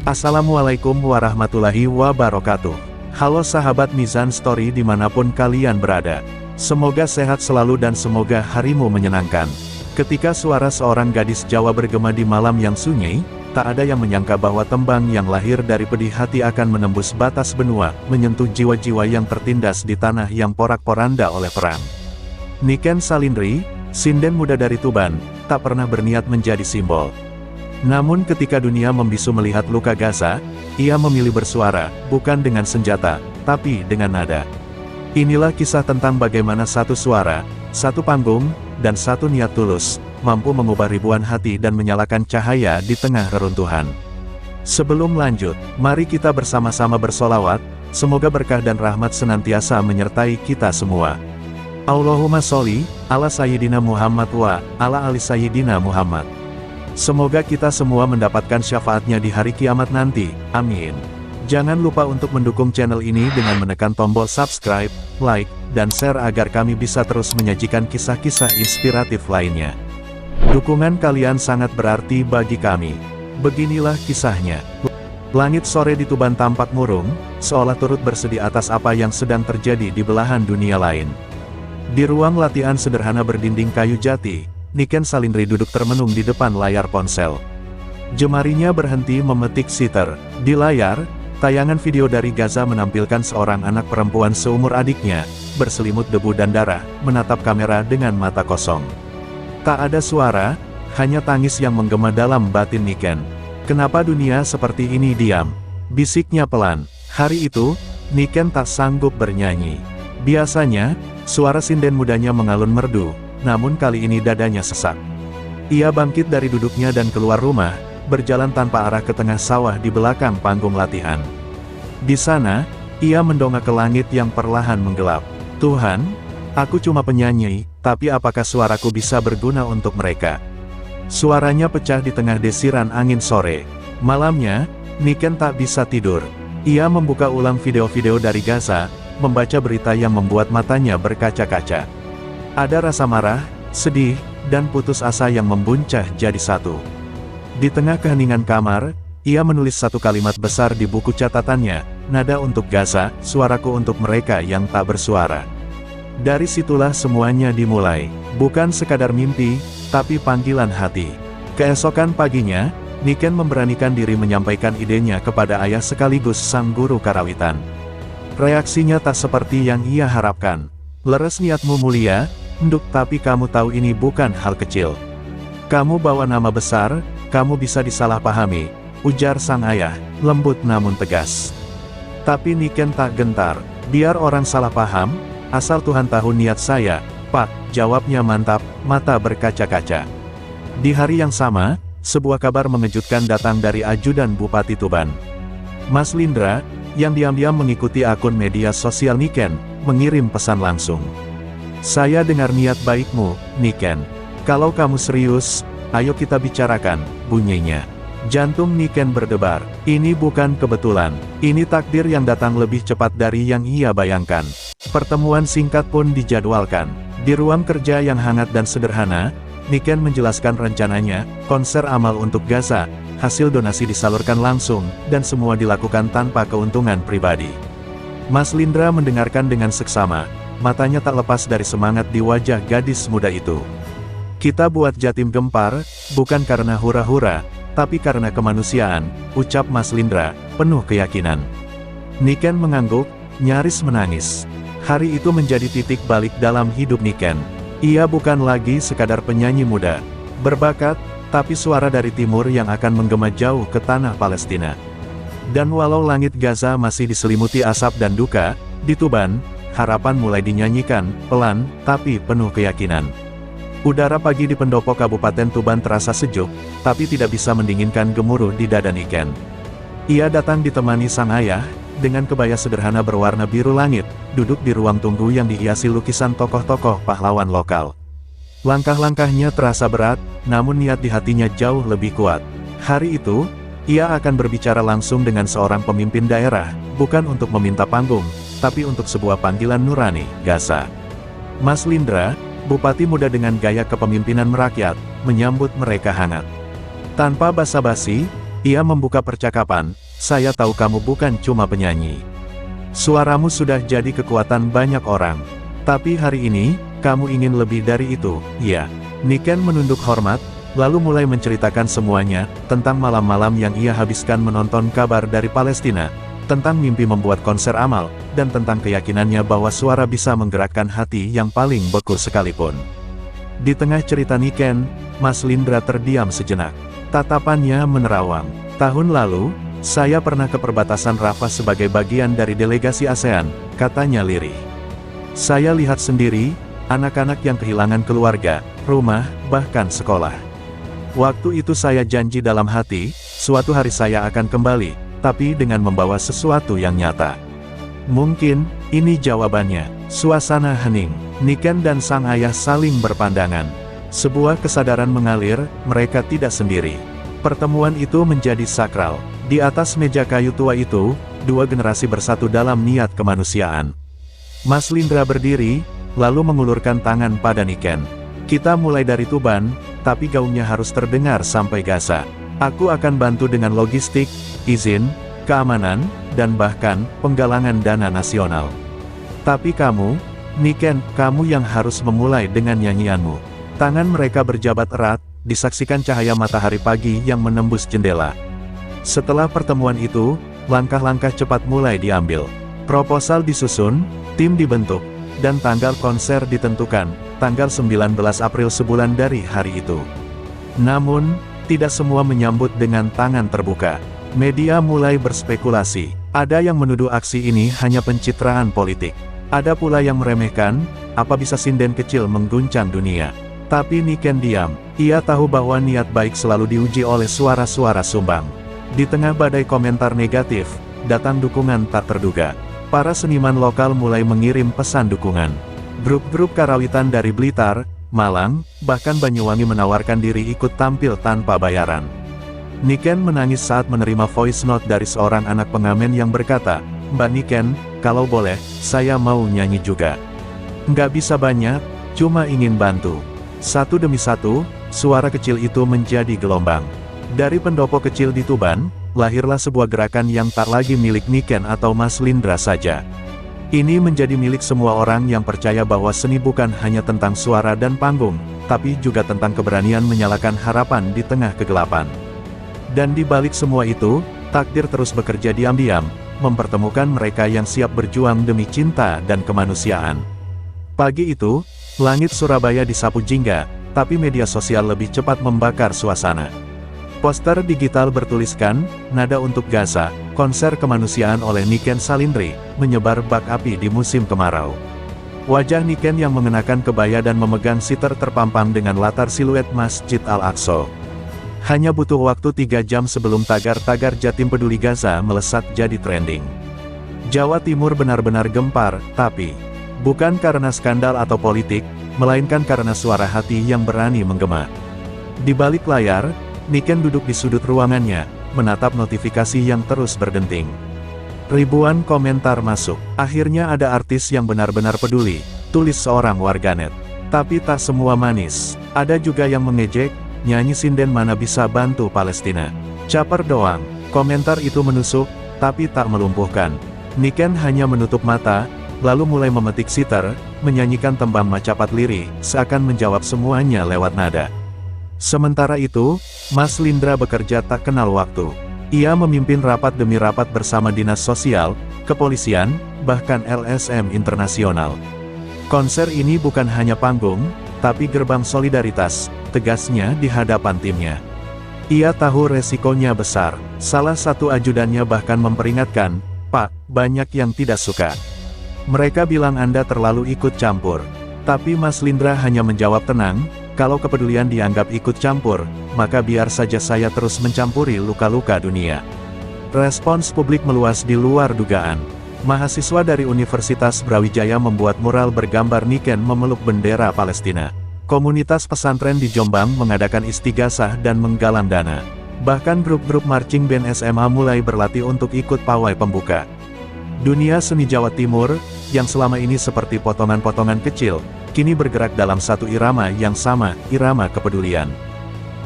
Assalamualaikum warahmatullahi wabarakatuh. Halo sahabat Mizan Story dimanapun kalian berada. Semoga sehat selalu dan semoga harimu menyenangkan. Ketika suara seorang gadis Jawa bergema di malam yang sunyi, tak ada yang menyangka bahwa tembang yang lahir dari pedih hati akan menembus batas benua, menyentuh jiwa-jiwa yang tertindas di tanah yang porak-poranda oleh perang. Niken Salindri, sinden muda dari Tuban, tak pernah berniat menjadi simbol. Namun ketika dunia membisu melihat luka Gaza, ia memilih bersuara, bukan dengan senjata, tapi dengan nada. Inilah kisah tentang bagaimana satu suara, satu panggung, dan satu niat tulus, mampu mengubah ribuan hati dan menyalakan cahaya di tengah reruntuhan. Sebelum lanjut, mari kita bersama-sama bersolawat, semoga berkah dan rahmat senantiasa menyertai kita semua. Allahumma sholli, ala Sayyidina Muhammad wa, ala ali Sayyidina Muhammad. Semoga kita semua mendapatkan syafaatnya di hari kiamat nanti, amin. Jangan lupa untuk mendukung channel ini dengan menekan tombol subscribe, like, dan share agar kami bisa terus menyajikan kisah-kisah inspiratif lainnya. Dukungan kalian sangat berarti bagi kami. Beginilah kisahnya. Langit sore di Tuban tampak murung, seolah turut bersedih atas apa yang sedang terjadi di belahan dunia lain. Di ruang latihan sederhana berdinding kayu jati, Niken Salindri duduk termenung di depan layar ponsel. Jemarinya berhenti memetik siter. Di layar, tayangan video dari Gaza menampilkan seorang anak perempuan seumur adiknya, berselimut debu dan darah, menatap kamera dengan mata kosong. Tak ada suara, hanya tangis yang menggema dalam batin Niken. Kenapa dunia seperti ini diam? Bisiknya pelan. Hari itu, Niken tak sanggup bernyanyi. Biasanya, suara sinden mudanya mengalun merdu. Namun kali ini dadanya sesak. Ia bangkit dari duduknya dan keluar rumah, berjalan tanpa arah ke tengah sawah di belakang panggung latihan. Di sana, ia mendongak ke langit yang perlahan menggelap. Tuhan, aku cuma penyanyi, tapi apakah suaraku bisa berguna untuk mereka? Suaranya pecah di tengah desiran angin sore. Malamnya, Niken tak bisa tidur. Ia membuka ulang video-video dari Gaza, membaca berita yang membuat matanya berkaca-kaca. Ada rasa marah, sedih, dan putus asa yang membuncah jadi satu. Di tengah keheningan kamar, ia menulis satu kalimat besar di buku catatannya, nada untuk Gaza, suaraku untuk mereka yang tak bersuara. Dari situlah semuanya dimulai, bukan sekadar mimpi, tapi panggilan hati. Keesokan paginya, Niken memberanikan diri menyampaikan idenya kepada ayah sekaligus sang guru karawitan. Reaksinya tak seperti yang ia harapkan. Leres niatmu mulia, Nduk, tapi kamu tahu ini bukan hal kecil. Kamu bawa nama besar, kamu bisa disalahpahami, ujar sang ayah, lembut namun tegas. Tapi Niken tak gentar. Biar orang salah paham, asal Tuhan tahu niat saya, Pak, jawabnya mantap, mata berkaca-kaca. Di hari yang sama, sebuah kabar mengejutkan datang dari ajudan Bupati Tuban. Mas Lindra, yang diam-diam mengikuti akun media sosial Niken, mengirim pesan langsung. Saya dengar niat baikmu, Niken. Kalau kamu serius, ayo kita bicarakan, bunyinya. Jantung Niken berdebar. Ini bukan kebetulan. Ini takdir yang datang lebih cepat dari yang ia bayangkan. Pertemuan singkat pun dijadwalkan. Di ruang kerja yang hangat dan sederhana, Niken menjelaskan rencananya, konser amal untuk Gaza, hasil donasi disalurkan langsung, dan semua dilakukan tanpa keuntungan pribadi. Mas Lindra mendengarkan dengan seksama. Matanya tak lepas dari semangat di wajah gadis muda itu. Kita buat Jatim gempar, bukan karena hura-hura, tapi karena kemanusiaan, ucap Mas Lindra, penuh keyakinan. Niken mengangguk, nyaris menangis. Hari itu menjadi titik balik dalam hidup Niken. Ia bukan lagi sekadar penyanyi muda, berbakat, tapi suara dari timur yang akan menggema jauh ke tanah Palestina. Dan walau langit Gaza masih diselimuti asap dan duka, di Tuban, harapan mulai dinyanyikan, pelan, tapi penuh keyakinan. Udara pagi di pendopo Kabupaten Tuban terasa sejuk, tapi tidak bisa mendinginkan gemuruh di dada Niken. Ia datang ditemani sang ayah, dengan kebaya sederhana berwarna biru langit, duduk di ruang tunggu yang dihiasi lukisan tokoh-tokoh pahlawan lokal. Langkah-langkahnya terasa berat, namun niat di hatinya jauh lebih kuat. Hari itu, ia akan berbicara langsung dengan seorang pemimpin daerah, bukan untuk meminta panggung, tapi untuk sebuah panggilan nurani, Gaza. Mas Lindra, bupati muda dengan gaya kepemimpinan merakyat, menyambut mereka hangat. Tanpa basa-basi, Ia membuka percakapan, saya tahu kamu bukan cuma penyanyi. Suaramu sudah jadi kekuatan banyak orang. Tapi hari ini, kamu ingin lebih dari itu, ya. Niken menunduk hormat, lalu mulai menceritakan semuanya, tentang malam-malam yang ia habiskan menonton kabar dari Palestina, tentang mimpi membuat konser amal, dan tentang keyakinannya bahwa suara bisa menggerakkan hati yang paling beku sekalipun. Di tengah cerita Niken, Mas Lindra terdiam sejenak. Tatapannya menerawang. Tahun lalu, saya pernah ke perbatasan Rafah sebagai bagian dari delegasi ASEAN, katanya lirih. Saya lihat sendiri, anak-anak yang kehilangan keluarga, rumah, bahkan sekolah. Waktu itu saya janji dalam hati, suatu hari saya akan kembali, tapi dengan membawa sesuatu yang nyata. Mungkin, ini jawabannya. Suasana hening. Niken dan sang ayah saling berpandangan. Sebuah kesadaran mengalir, mereka tidak sendiri. Pertemuan itu menjadi sakral. Di atas meja kayu tua itu, dua generasi bersatu dalam niat kemanusiaan. Mas Lindra berdiri, lalu mengulurkan tangan pada Niken. Kita mulai dari Tuban, tapi gaungnya harus terdengar sampai Gaza. Aku akan bantu dengan logistik, izin, keamanan, dan bahkan, penggalangan dana nasional. Tapi kamu, Niken, kamu yang harus memulai dengan nyanyianmu. Tangan mereka berjabat erat, disaksikan cahaya matahari pagi yang menembus jendela. Setelah pertemuan itu, langkah-langkah cepat mulai diambil. Proposal disusun, tim dibentuk, dan tanggal konser ditentukan, tanggal 19 April sebulan dari hari itu. Namun, tidak semua menyambut dengan tangan terbuka. Media mulai berspekulasi. Ada yang menuduh aksi ini hanya pencitraan politik. Ada pula yang meremehkan, apa bisa sinden kecil mengguncang dunia. Tapi Niken diam. Ia tahu bahwa niat baik selalu diuji oleh suara-suara sumbang. Di tengah badai komentar negatif, datang dukungan tak terduga. Para seniman lokal mulai mengirim pesan dukungan. Grup-grup karawitan dari Blitar, Malang, bahkan Banyuwangi menawarkan diri ikut tampil tanpa bayaran. Niken menangis saat menerima voice note dari seorang anak pengamen yang berkata, "Mbak Niken, kalau boleh, saya mau nyanyi juga. Nggak bisa banyak, cuma ingin bantu." Satu demi satu, suara kecil itu menjadi gelombang. Dari pendopo kecil di Tuban, lahirlah sebuah gerakan yang tak lagi milik Niken atau Mas Lindra saja. Ini menjadi milik semua orang yang percaya bahwa seni bukan hanya tentang suara dan panggung, tapi juga tentang keberanian menyalakan harapan di tengah kegelapan. Dan di balik semua itu, takdir terus bekerja diam-diam, mempertemukan mereka yang siap berjuang demi cinta dan kemanusiaan. Pagi itu, langit Surabaya disapu jingga, tapi media sosial lebih cepat membakar suasana. Poster digital bertuliskan, "Nada untuk Gaza, konser kemanusiaan oleh Niken Salindri, menyebar bak api di musim kemarau." Wajah Niken yang mengenakan kebaya dan memegang siter terpampang dengan latar siluet Masjid Al-Aqsa. Hanya butuh waktu 3 jam sebelum tagar-tagar Jatim Peduli Gaza melesat jadi trending. Jawa Timur benar-benar gempar, tapi bukan karena skandal atau politik, melainkan karena suara hati yang berani menggema. Di balik layar, Niken duduk di sudut ruangannya, menatap notifikasi yang terus berdenting. Ribuan komentar masuk. Akhirnya ada artis yang benar-benar peduli, tulis seorang warganet. Tapi tak semua manis. Ada juga yang mengejek, nyanyi sinden mana bisa bantu Palestina. Caper doang. Komentar itu menusuk, tapi tak melumpuhkan. Niken hanya menutup mata, lalu mulai memetik sitar, menyanyikan tembang macapat lirih, seakan menjawab semuanya lewat nada. Sementara itu, Mas Lindra bekerja tak kenal waktu. Ia memimpin rapat demi rapat bersama Dinas Sosial, Kepolisian, bahkan LSM Internasional. Konser ini bukan hanya panggung, tapi gerbang solidaritas, tegasnya di hadapan timnya. Ia tahu resikonya besar. Salah satu ajudannya bahkan memperingatkan, "Pak, banyak yang tidak suka. Mereka bilang Anda terlalu ikut campur." Tapi Mas Lindra hanya menjawab tenang, "Kalau kepedulian dianggap ikut campur, maka biar saja saya terus mencampuri luka-luka dunia." Respons publik meluas di luar dugaan. Mahasiswa dari Universitas Brawijaya membuat mural bergambar Niken memeluk bendera Palestina. Komunitas pesantren di Jombang mengadakan istighasah dan menggalang dana. Bahkan grup-grup marching band SMA mulai berlatih untuk ikut pawai pembuka. Dunia seni Jawa Timur, yang selama ini seperti potongan-potongan kecil, kini bergerak dalam satu irama yang sama, irama kepedulian.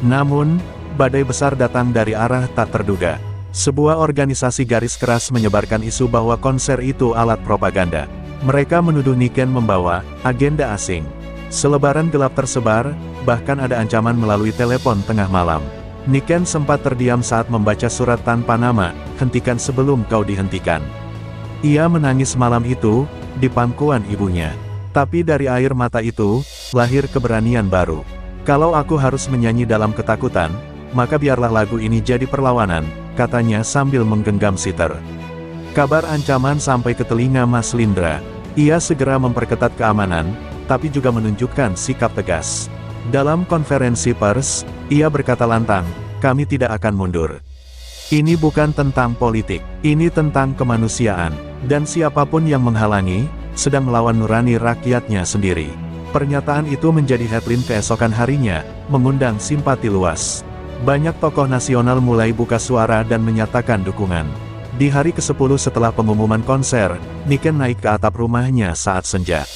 Namun, badai besar datang dari arah tak terduga. Sebuah organisasi garis keras menyebarkan isu bahwa konser itu alat propaganda. Mereka menuduh Niken membawa agenda asing. Selebaran gelap tersebar, bahkan ada ancaman melalui telepon tengah malam. Niken sempat terdiam saat membaca surat tanpa nama, "Hentikan sebelum kau dihentikan." Ia menangis malam itu, di pangkuan ibunya. Tapi dari air mata itu, lahir keberanian baru. "Kalau aku harus menyanyi dalam ketakutan, maka biarlah lagu ini jadi perlawanan," katanya sambil menggenggam sitar. Kabar ancaman sampai ke telinga Mas Lindra. Ia segera memperketat keamanan, tapi juga menunjukkan sikap tegas. Dalam konferensi pers, ia berkata lantang, "Kami tidak akan mundur. Ini bukan tentang politik, ini tentang kemanusiaan, dan siapapun yang menghalangi, sedang melawan nurani rakyatnya sendiri." Pernyataan itu menjadi headline keesokan harinya, mengundang simpati luas. Banyak tokoh nasional mulai buka suara dan menyatakan dukungan. Di hari ke-10 setelah pengumuman konser, Niken naik ke atap rumahnya saat senja.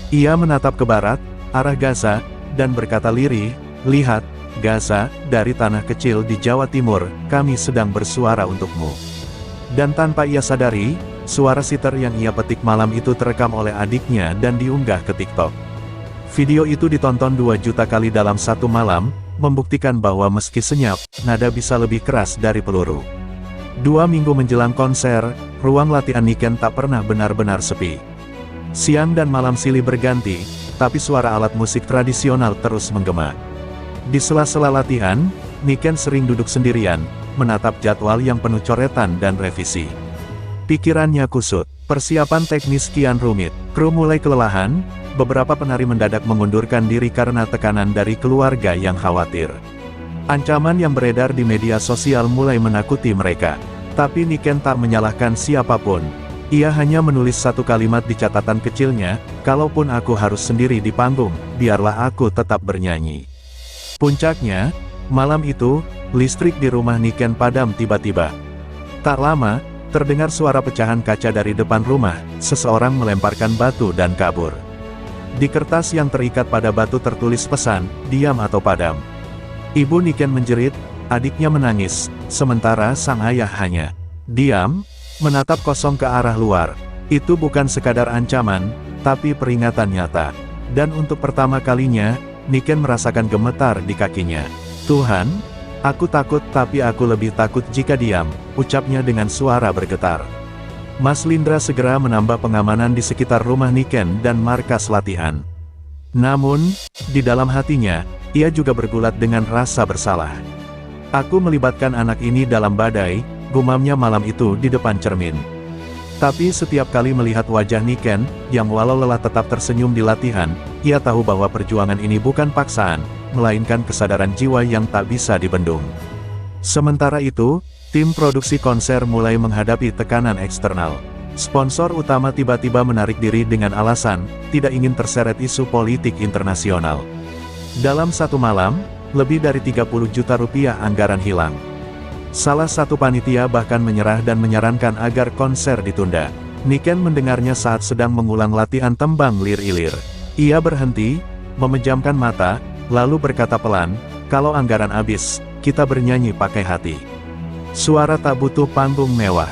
Ia menatap ke barat, arah Gaza, dan berkata lirih, "Lihat, Gaza, dari tanah kecil di Jawa Timur, kami sedang bersuara untukmu." Dan tanpa ia sadari, suara sitar yang ia petik malam itu terekam oleh adiknya dan diunggah ke TikTok. Video itu ditonton 2 juta kali dalam satu malam, membuktikan bahwa meski senyap, nada bisa lebih keras dari peluru. 2 minggu menjelang konser, ruang latihan Niken tak pernah benar-benar sepi. Siang dan malam silih berganti, tapi suara alat musik tradisional terus menggema. Di sela-sela latihan, Niken sering duduk sendirian, menatap jadwal yang penuh coretan dan revisi. Pikirannya kusut, persiapan teknis kian rumit, kru mulai kelelahan, beberapa penari mendadak mengundurkan diri karena tekanan dari keluarga yang khawatir. Ancaman yang beredar di media sosial mulai menakuti mereka. Tapi Niken tak menyalahkan siapapun. Ia hanya menulis satu kalimat di catatan kecilnya, "Kalaupun aku harus sendiri di panggung, biarlah aku tetap bernyanyi." Puncaknya, malam itu, listrik di rumah Niken padam tiba-tiba. Tak lama, terdengar suara pecahan kaca dari depan rumah, seseorang melemparkan batu dan kabur. Di kertas yang terikat pada batu tertulis pesan, "Diam atau padam." Ibu Niken menjerit, adiknya menangis, sementara sang ayah hanya diam, menatap kosong ke arah luar. Itu bukan sekadar ancaman, tapi peringatan nyata. Dan untuk pertama kalinya, Niken merasakan gemetar di kakinya. "Tuhan, aku takut tapi aku lebih takut jika diam," ucapnya dengan suara bergetar. Mas Lindra segera menambah pengamanan di sekitar rumah Niken dan markas latihan. Namun, di dalam hatinya, ia juga bergulat dengan rasa bersalah. "Aku melibatkan anak ini dalam badai," gumamnya malam itu di depan cermin. Tapi setiap kali melihat wajah Niken, yang walau lelah tetap tersenyum di latihan, ia tahu bahwa perjuangan ini bukan paksaan, melainkan kesadaran jiwa yang tak bisa dibendung. Sementara itu, tim produksi konser mulai menghadapi tekanan eksternal. Sponsor utama tiba-tiba menarik diri dengan alasan, tidak ingin terseret isu politik internasional. Dalam satu malam, lebih dari 30 juta rupiah anggaran hilang. Salah satu panitia bahkan menyerah dan menyarankan agar konser ditunda. Niken mendengarnya saat sedang mengulang latihan tembang lir-ilir. Ia berhenti, memejamkan mata, lalu berkata pelan, "Kalau anggaran habis, kita bernyanyi pakai hati." Suara tak butuh panggung mewah.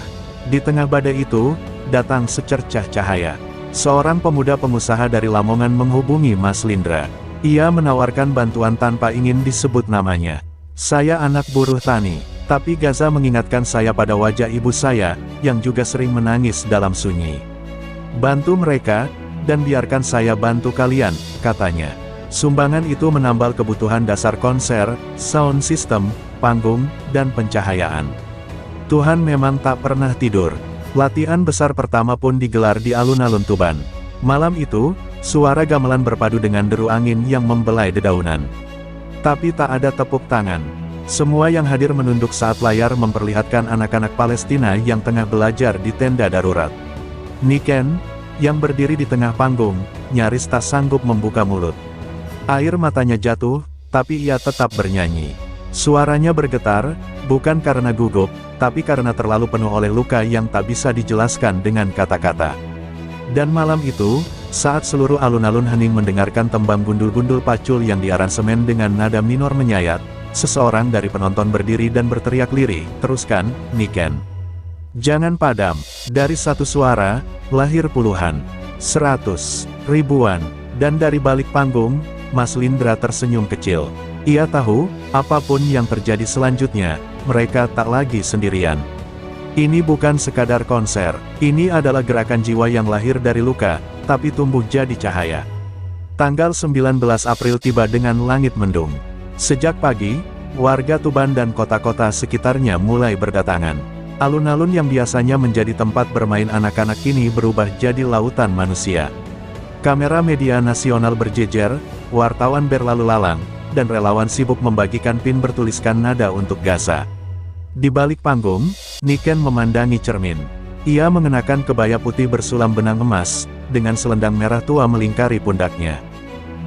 Di tengah badai itu, datang secercah cahaya. Seorang pemuda pengusaha dari Lamongan menghubungi Mas Lindra. Ia menawarkan bantuan tanpa ingin disebut namanya. "Saya anak buruh tani, tapi Gaza mengingatkan saya pada wajah ibu saya, yang juga sering menangis dalam sunyi. Bantu mereka, dan biarkan saya bantu kalian," katanya. Sumbangan itu menambal kebutuhan dasar konser, sound system, panggung, dan pencahayaan. Tuhan memang tak pernah tidur. Latihan besar pertama pun digelar di alun-alun Tuban. Malam itu, suara gamelan berpadu dengan deru angin yang membelai dedaunan. Tapi tak ada tepuk tangan. Semua yang hadir menunduk saat layar memperlihatkan anak-anak Palestina yang tengah belajar di tenda darurat. Niken, yang berdiri di tengah panggung, nyaris tak sanggup membuka mulut. Air matanya jatuh, tapi ia tetap bernyanyi. Suaranya bergetar, bukan karena gugup, tapi karena terlalu penuh oleh luka yang tak bisa dijelaskan dengan kata-kata. Dan malam itu, saat seluruh alun-alun hening mendengarkan tembang gundul-gundul pacul yang diaransemen dengan nada minor menyayat, seseorang dari penonton berdiri dan berteriak lirih, "Teruskan, Niken. Jangan padam." Dari satu suara, lahir puluhan, 100, ribuan, dan dari balik panggung, Mas Lindra tersenyum kecil. Ia tahu, apapun yang terjadi selanjutnya, mereka tak lagi sendirian. Ini bukan sekadar konser, ini adalah gerakan jiwa yang lahir dari luka, tapi tumbuh jadi cahaya. Tanggal 19 April tiba dengan langit mendung. Sejak pagi, warga Tuban dan kota-kota sekitarnya mulai berdatangan. Alun-alun yang biasanya menjadi tempat bermain anak-anak kini berubah jadi lautan manusia. Kamera media nasional berjejer, wartawan berlalu lalang, dan relawan sibuk membagikan pin bertuliskan nada untuk Gaza. Di balik panggung, Niken memandangi cermin. Ia mengenakan kebaya putih bersulam benang emas, dengan selendang merah tua melingkari pundaknya.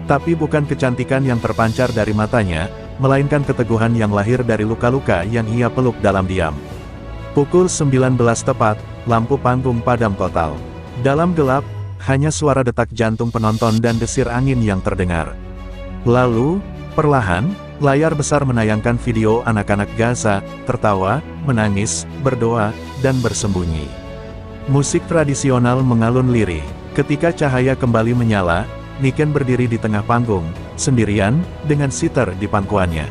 Tapi bukan kecantikan yang terpancar dari matanya, melainkan keteguhan yang lahir dari luka-luka yang ia peluk dalam diam. Pukul 19 tepat, lampu panggung padam total. Dalam gelap, hanya suara detak jantung penonton dan desir angin yang terdengar. Lalu, perlahan, layar besar menayangkan video anak-anak Gaza, tertawa, menangis, berdoa, dan bersembunyi. Musik tradisional mengalun lirih. Ketika cahaya kembali menyala, Niken berdiri di tengah panggung, sendirian, dengan sitar di pangkuannya.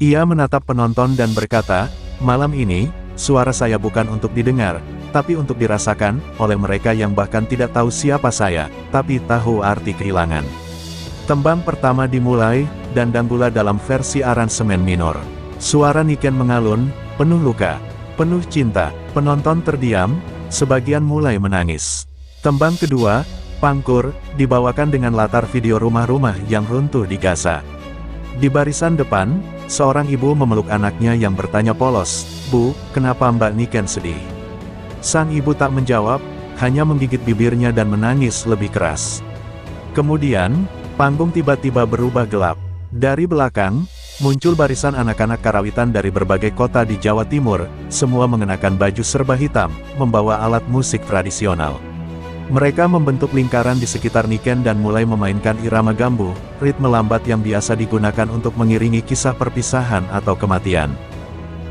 Ia menatap penonton dan berkata, "Malam ini, suara saya bukan untuk didengar, tapi untuk dirasakan, oleh mereka yang bahkan tidak tahu siapa saya, tapi tahu arti kehilangan." Tembang pertama dimulai, dan Danggula dalam versi aransemen minor. Suara Niken mengalun, penuh luka, penuh cinta. Penonton terdiam, sebagian mulai menangis. Tembang kedua, Pangkur, dibawakan dengan latar video rumah-rumah yang runtuh di Gaza. Di barisan depan, seorang ibu memeluk anaknya yang bertanya polos, "Bu, kenapa Mbak Niken sedih?" Sang ibu tak menjawab, hanya menggigit bibirnya dan menangis lebih keras. Kemudian, panggung tiba-tiba berubah gelap. Dari belakang, muncul barisan anak-anak karawitan dari berbagai kota di Jawa Timur, semua mengenakan baju serba hitam, membawa alat musik tradisional. Mereka membentuk lingkaran di sekitar Niken dan mulai memainkan irama gambu, ritme lambat yang biasa digunakan untuk mengiringi kisah perpisahan atau kematian.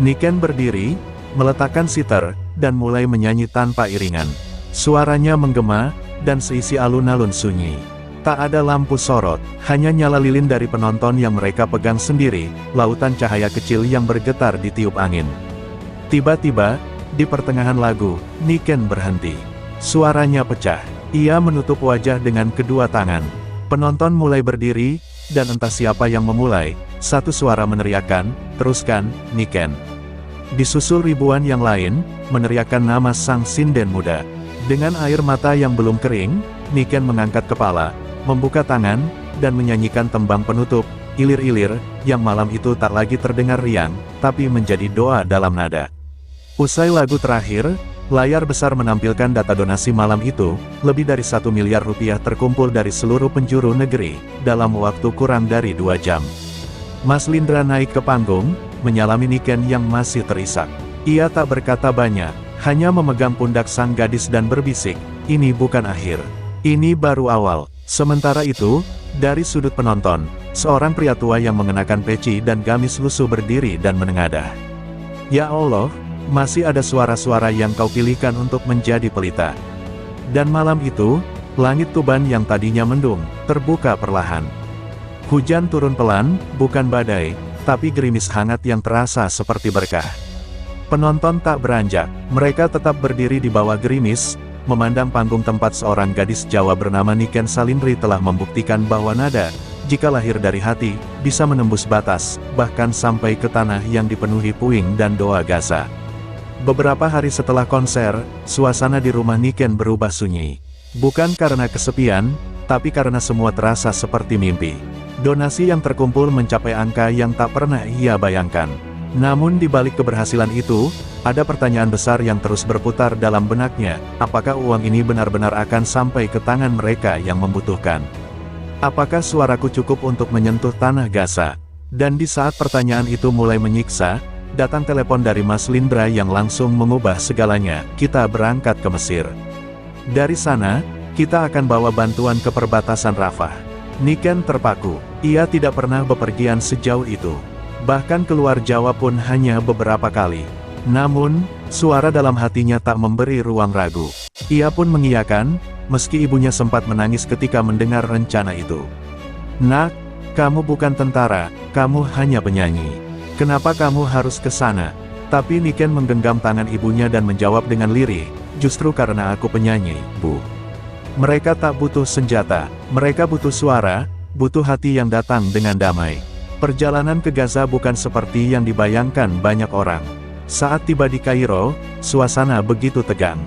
Niken berdiri, meletakkan sitar, dan mulai menyanyi tanpa iringan. Suaranya menggema, dan seisi alun-alun sunyi. Tak ada lampu sorot, hanya nyala lilin dari penonton yang mereka pegang sendiri, lautan cahaya kecil yang bergetar ditiup angin. Tiba-tiba, di pertengahan lagu, Niken berhenti. Suaranya pecah. Ia menutup wajah dengan kedua tangan. Penonton mulai berdiri, dan entah siapa yang memulai, satu suara meneriakkan, "Teruskan, Niken." Disusul ribuan yang lain, meneriakkan nama sang sinden muda. Dengan air mata yang belum kering, Niken mengangkat kepala, membuka tangan, dan menyanyikan tembang penutup, "Ilir-ilir," yang malam itu tak lagi terdengar riang, tapi menjadi doa dalam nada. Usai lagu terakhir, layar besar menampilkan data donasi malam itu, lebih dari 1 miliar rupiah terkumpul dari seluruh penjuru negeri, dalam waktu kurang dari 2 jam. Mas Lindra naik ke panggung, menyalami Niken yang masih terisak. Ia tak berkata banyak, hanya memegang pundak sang gadis dan berbisik, "Ini bukan akhir. Ini baru awal." Sementara itu, dari sudut penonton, seorang pria tua yang mengenakan peci dan gamis lusuh berdiri dan menengadah. "Ya Allah, masih ada suara-suara yang kau pilihkan untuk menjadi pelita." Dan malam itu, langit Tuban yang tadinya mendung, terbuka perlahan. Hujan turun pelan, bukan badai, tapi gerimis hangat yang terasa seperti berkah. Penonton tak beranjak, mereka tetap berdiri di bawah gerimis, memandang panggung tempat seorang gadis Jawa bernama Niken Salindri telah membuktikan bahwa nada, jika lahir dari hati, bisa menembus batas, bahkan sampai ke tanah yang dipenuhi puing dan doa Gaza. Beberapa hari setelah konser, suasana di rumah Niken berubah sunyi. Bukan karena kesepian, tapi karena semua terasa seperti mimpi. Donasi yang terkumpul mencapai angka yang tak pernah ia bayangkan. Namun di balik keberhasilan itu, ada pertanyaan besar yang terus berputar dalam benaknya, apakah uang ini benar-benar akan sampai ke tangan mereka yang membutuhkan? Apakah suaraku cukup untuk menyentuh tanah Gaza? Dan di saat pertanyaan itu mulai menyiksa, datang telepon dari Mas Lindra yang langsung mengubah segalanya. "Kita berangkat ke Mesir. Dari sana, kita akan bawa bantuan ke perbatasan Rafah." Niken terpaku. Ia tidak pernah bepergian sejauh itu. Bahkan keluar Jawa pun hanya beberapa kali. Namun, suara dalam hatinya tak memberi ruang ragu. Ia pun mengiyakan, meski ibunya sempat menangis ketika mendengar rencana itu. "Nak, kamu bukan tentara, kamu hanya penyanyi. Kenapa kamu harus ke sana?" Tapi Niken menggenggam tangan ibunya dan menjawab dengan lirih, "Justru karena aku penyanyi, Bu. Mereka tak butuh senjata, mereka butuh suara, butuh hati yang datang dengan damai." Perjalanan ke Gaza bukan seperti yang dibayangkan banyak orang. Saat tiba di Kairo, suasana begitu tegang.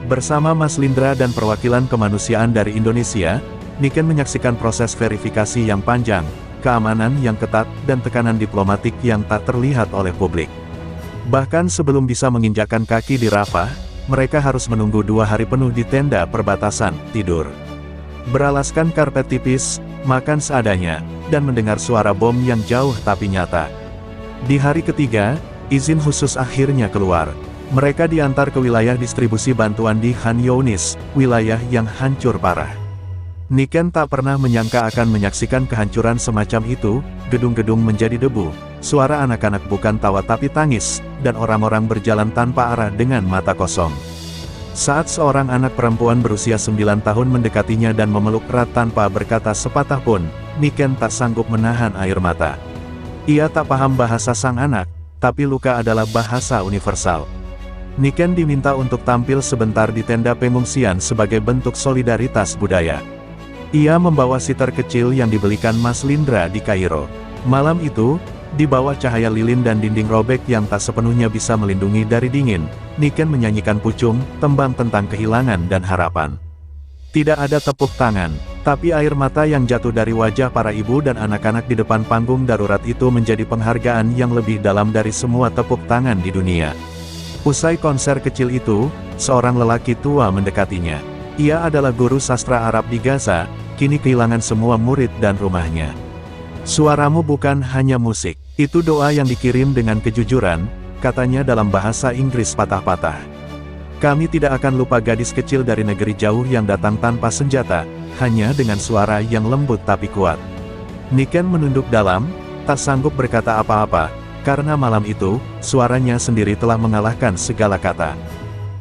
Bersama Mas Lindra dan perwakilan kemanusiaan dari Indonesia, Niken menyaksikan proses verifikasi yang panjang, keamanan yang ketat, dan tekanan diplomatik yang tak terlihat oleh publik. Bahkan sebelum bisa menginjakkan kaki di Rafah, mereka harus menunggu 2 hari penuh di tenda perbatasan, tidur beralaskan karpet tipis, makan seadanya, dan mendengar suara bom yang jauh tapi nyata. Di hari ketiga, izin khusus akhirnya keluar. Mereka diantar ke wilayah distribusi bantuan di Khan Younis, wilayah yang hancur parah. Niken tak pernah menyangka akan menyaksikan kehancuran semacam itu, gedung-gedung menjadi debu, suara anak-anak bukan tawa tapi tangis, dan orang-orang berjalan tanpa arah dengan mata kosong. Saat seorang anak perempuan berusia 9 tahun mendekatinya dan memeluk erat tanpa berkata sepatah pun, Niken tak sanggup menahan air mata. Ia tak paham bahasa sang anak, tapi luka adalah bahasa universal. Niken diminta untuk tampil sebentar di tenda pengungsian sebagai bentuk solidaritas budaya. Ia membawa sitar kecil yang dibelikan Mas Lindra di Kairo. Malam itu, di bawah cahaya lilin dan dinding robek yang tak sepenuhnya bisa melindungi dari dingin, Niken menyanyikan Pucung, tembang tentang kehilangan dan harapan. Tidak ada tepuk tangan, tapi air mata yang jatuh dari wajah para ibu dan anak-anak di depan panggung darurat itu menjadi penghargaan yang lebih dalam dari semua tepuk tangan di dunia. Usai konser kecil itu, seorang lelaki tua mendekatinya. Ia adalah guru sastra Arab di Gaza, kini kehilangan semua murid dan rumahnya. "Suaramu bukan hanya musik, itu doa yang dikirim dengan kejujuran," katanya dalam bahasa Inggris patah-patah. "Kami tidak akan lupa gadis kecil dari negeri jauh yang datang tanpa senjata, hanya dengan suara yang lembut tapi kuat." Niken menunduk dalam, tak sanggup berkata apa-apa, karena malam itu, suaranya sendiri telah mengalahkan segala kata.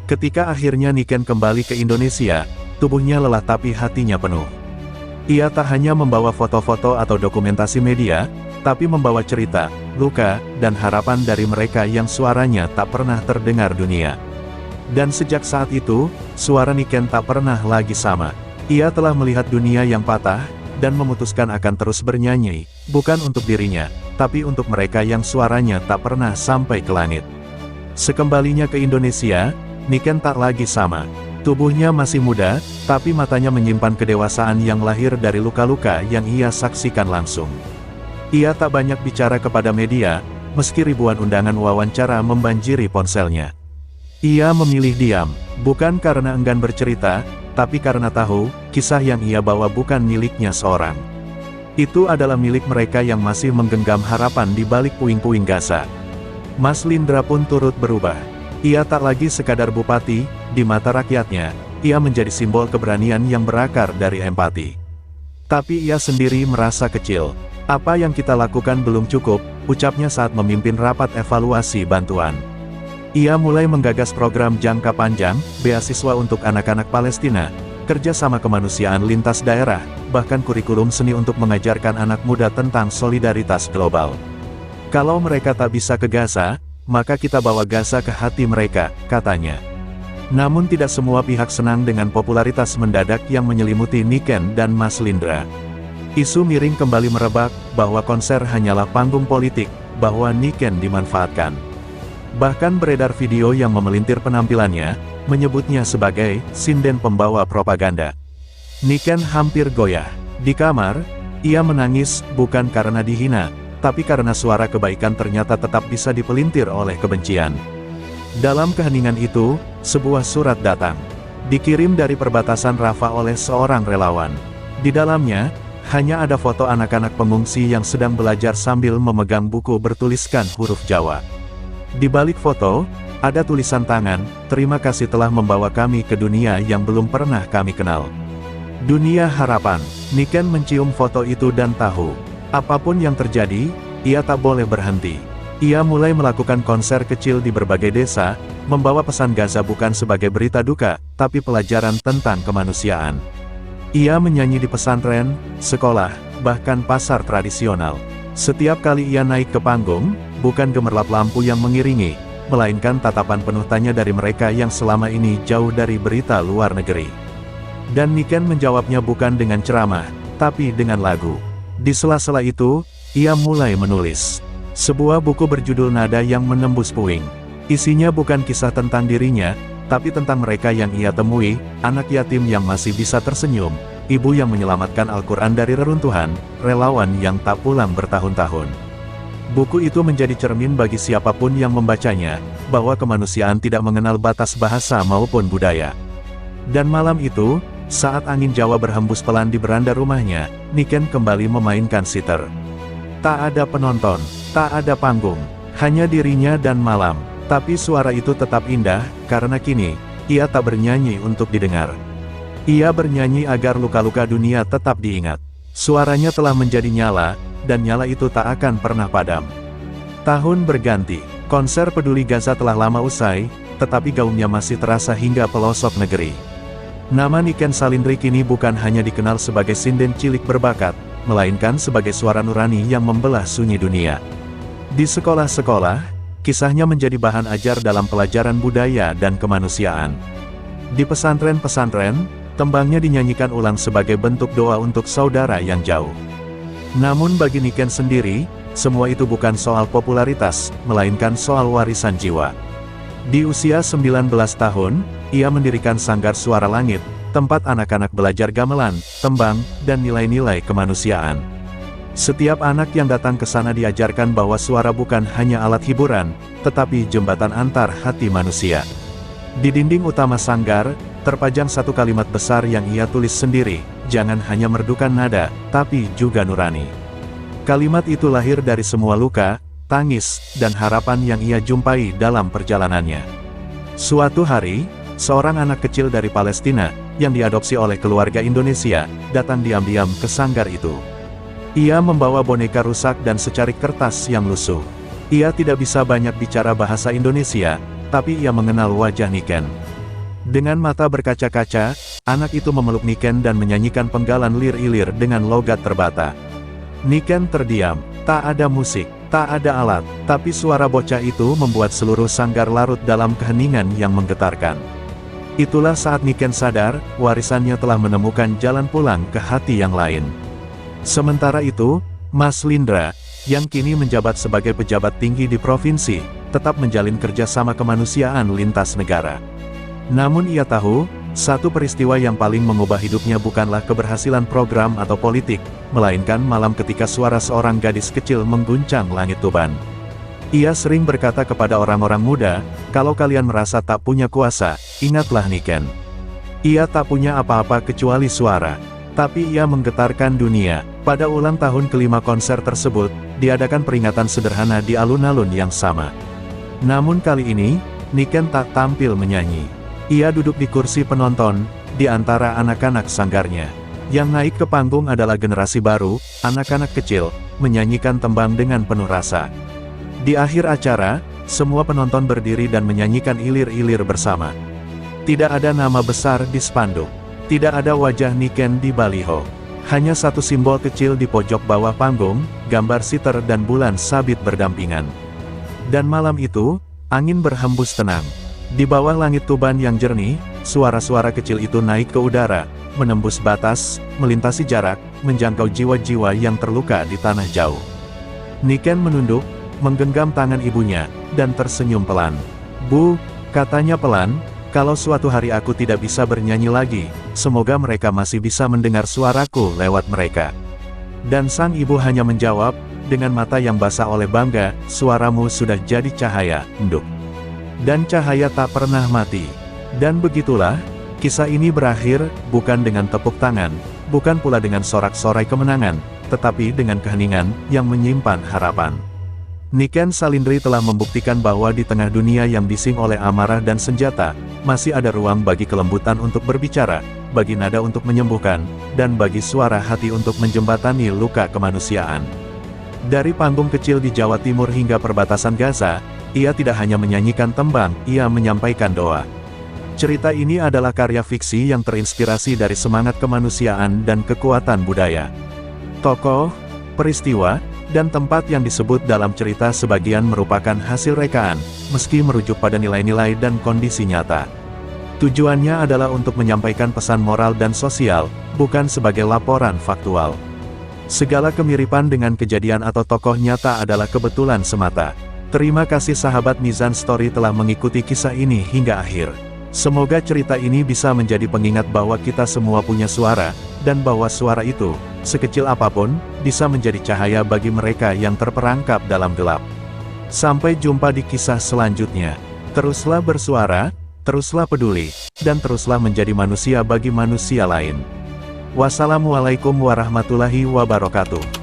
Ketika akhirnya Niken kembali ke Indonesia, tubuhnya lelah tapi hatinya penuh. Ia tak hanya membawa foto-foto atau dokumentasi media, tapi membawa cerita, luka, dan harapan dari mereka yang suaranya tak pernah terdengar dunia. Dan sejak saat itu, suara Niken tak pernah lagi sama. Ia telah melihat dunia yang patah, dan memutuskan akan terus bernyanyi, bukan untuk dirinya, tapi untuk mereka yang suaranya tak pernah sampai ke langit. Sekembalinya ke Indonesia, Niken tak lagi sama. Tubuhnya masih muda, tapi matanya menyimpan kedewasaan yang lahir dari luka-luka yang ia saksikan langsung. Ia tak banyak bicara kepada media, meski ribuan undangan wawancara membanjiri ponselnya. Ia memilih diam, bukan karena enggan bercerita, tapi karena tahu, kisah yang ia bawa bukan miliknya seorang. Itu adalah milik mereka yang masih menggenggam harapan di balik puing-puing Gaza. Mas Lindra pun turut berubah. Ia tak lagi sekadar bupati, di mata rakyatnya, ia menjadi simbol keberanian yang berakar dari empati. Tapi ia sendiri merasa kecil. "Apa yang kita lakukan belum cukup," ucapnya saat memimpin rapat evaluasi bantuan. Ia mulai menggagas program jangka panjang, beasiswa untuk anak-anak Palestina, kerjasama kemanusiaan lintas daerah, bahkan kurikulum seni untuk mengajarkan anak muda tentang solidaritas global. "Kalau mereka tak bisa ke Gaza, maka kita bawa Gaza ke hati mereka," katanya. Namun tidak semua pihak senang dengan popularitas mendadak yang menyelimuti Niken dan Mas Lindra. Isu miring kembali merebak, bahwa konser hanyalah panggung politik, bahwa Niken dimanfaatkan. Bahkan beredar video yang memelintir penampilannya, menyebutnya sebagai sinden pembawa propaganda. Niken hampir goyah. Di kamar, ia menangis, bukan karena dihina, tapi karena suara kebaikan ternyata tetap bisa dipelintir oleh kebencian. Dalam keheningan itu, sebuah surat datang. Dikirim dari perbatasan Rafah oleh seorang relawan. Di dalamnya, hanya ada foto anak-anak pengungsi yang sedang belajar sambil memegang buku bertuliskan huruf Jawa. Di balik foto, ada tulisan tangan, "Terima kasih telah membawa kami ke dunia yang belum pernah kami kenal." Dunia harapan. Niken mencium foto itu dan tahu, apapun yang terjadi, ia tak boleh berhenti. Ia mulai melakukan konser kecil di berbagai desa, membawa pesan Gaza bukan sebagai berita duka, tapi pelajaran tentang kemanusiaan. Ia menyanyi di pesantren, sekolah, bahkan pasar tradisional. Setiap kali ia naik ke panggung, bukan gemerlap lampu yang mengiringi, melainkan tatapan penuh tanya dari mereka yang selama ini jauh dari berita luar negeri. Dan Niken menjawabnya bukan dengan ceramah, tapi dengan lagu. Di sela-sela itu, ia mulai menulis sebuah buku berjudul Nada yang Menembus Puing. Isinya bukan kisah tentang dirinya, tapi tentang mereka yang ia temui, anak yatim yang masih bisa tersenyum, ibu yang menyelamatkan Al-Quran dari reruntuhan, relawan yang tak pulang bertahun-tahun. Buku itu menjadi cermin bagi siapapun yang membacanya, bahwa kemanusiaan tidak mengenal batas bahasa maupun budaya. Dan malam itu, saat angin Jawa berhembus pelan di beranda rumahnya, Niken kembali memainkan sitar. Tak ada penonton, tak ada panggung, hanya dirinya dan malam. Tapi suara itu tetap indah, karena kini, ia tak bernyanyi untuk didengar. Ia bernyanyi agar luka-luka dunia tetap diingat. Suaranya telah menjadi nyala, dan nyala itu tak akan pernah padam. Tahun berganti, konser peduli Gaza telah lama usai, tetapi gaungnya masih terasa hingga pelosok negeri. Nama Niken Salindri kini bukan hanya dikenal sebagai sinden cilik berbakat, melainkan sebagai suara nurani yang membelah sunyi dunia. Di sekolah-sekolah, kisahnya menjadi bahan ajar dalam pelajaran budaya dan kemanusiaan. Di pesantren-pesantren, tembangnya dinyanyikan ulang sebagai bentuk doa untuk saudara yang jauh. Namun bagi Niken sendiri, semua itu bukan soal popularitas, melainkan soal warisan jiwa. Di usia 19 tahun, ia mendirikan Sanggar Suara Langit, tempat anak-anak belajar gamelan, tembang, dan nilai-nilai kemanusiaan. Setiap anak yang datang ke sana diajarkan bahwa suara bukan hanya alat hiburan, tetapi jembatan antar hati manusia. Di dinding utama sanggar, terpajang satu kalimat besar yang ia tulis sendiri, jangan hanya merdukan nada, tapi juga nurani. Kalimat itu lahir dari semua luka, tangis, dan harapan yang ia jumpai dalam perjalanannya. Suatu hari, seorang anak kecil dari Palestina, yang diadopsi oleh keluarga Indonesia, datang diam-diam ke sanggar itu. Ia membawa boneka rusak dan secarik kertas yang lusuh. Ia tidak bisa banyak bicara bahasa Indonesia, tapi ia mengenal wajah Niken. Dengan mata berkaca-kaca, anak itu memeluk Niken dan menyanyikan penggalan lir-ilir dengan logat terbata. Niken terdiam, tak ada musik, tak ada alat, tapi suara bocah itu membuat seluruh sanggar larut dalam keheningan yang menggetarkan. Itulah saat Niken sadar, warisannya telah menemukan jalan pulang ke hati yang lain. Sementara itu, Mas Lindra, yang kini menjabat sebagai pejabat tinggi di provinsi, tetap menjalin kerjasama kemanusiaan lintas negara. Namun ia tahu, satu peristiwa yang paling mengubah hidupnya bukanlah keberhasilan program atau politik, melainkan malam ketika suara seorang gadis kecil mengguncang langit Tuban. Ia sering berkata kepada orang-orang muda, kalau kalian merasa tak punya kuasa, ingatlah Niken. Ia tak punya apa-apa kecuali suara. Tapi ia menggetarkan dunia. Pada ulang tahun kelima konser tersebut, diadakan peringatan sederhana di alun-alun yang sama. Namun kali ini, Niken tak tampil menyanyi. Ia duduk di kursi penonton, di antara anak-anak sanggarnya. Yang naik ke panggung adalah generasi baru, anak-anak kecil, menyanyikan tembang dengan penuh rasa. Di akhir acara, semua penonton berdiri dan menyanyikan ilir-ilir bersama. Tidak ada nama besar di spanduk. Tidak ada wajah Niken di baliho. Hanya satu simbol kecil di pojok bawah panggung, gambar sitar dan bulan sabit berdampingan. Dan malam itu, angin berhembus tenang. Di bawah langit Tuban yang jernih, suara-suara kecil itu naik ke udara, menembus batas, melintasi jarak, menjangkau jiwa-jiwa yang terluka di tanah jauh. Niken menunduk, menggenggam tangan ibunya, dan tersenyum pelan. Bu, katanya pelan, kalau suatu hari aku tidak bisa bernyanyi lagi, semoga mereka masih bisa mendengar suaraku lewat mereka. Dan sang ibu hanya menjawab, dengan mata yang basah oleh bangga, suaramu sudah jadi cahaya, Nduk. Dan cahaya tak pernah mati. Dan begitulah, kisah ini berakhir, bukan dengan tepuk tangan, bukan pula dengan sorak-sorai kemenangan, tetapi dengan keheningan, yang menyimpan harapan. Niken Salindri telah membuktikan bahwa di tengah dunia yang bising oleh amarah dan senjata, masih ada ruang bagi kelembutan untuk berbicara, bagi nada untuk menyembuhkan, dan bagi suara hati untuk menjembatani luka kemanusiaan. Dari panggung kecil di Jawa Timur hingga perbatasan Gaza, ia tidak hanya menyanyikan tembang, ia menyampaikan doa. Cerita ini adalah karya fiksi yang terinspirasi dari semangat kemanusiaan dan kekuatan budaya. Tokoh, peristiwa, dan tempat yang disebut dalam cerita sebagian merupakan hasil rekaan, meski merujuk pada nilai-nilai dan kondisi nyata. Tujuannya adalah untuk menyampaikan pesan moral dan sosial, bukan sebagai laporan faktual. Segala kemiripan dengan kejadian atau tokoh nyata adalah kebetulan semata. Terima kasih sahabat Mizan Story telah mengikuti kisah ini hingga akhir. Semoga cerita ini bisa menjadi pengingat bahwa kita semua punya suara, dan bahwa suara itu, sekecil apapun, bisa menjadi cahaya bagi mereka yang terperangkap dalam gelap. Sampai jumpa di kisah selanjutnya. Teruslah bersuara, teruslah peduli, dan teruslah menjadi manusia bagi manusia lain. Wassalamualaikum warahmatullahi wabarakatuh.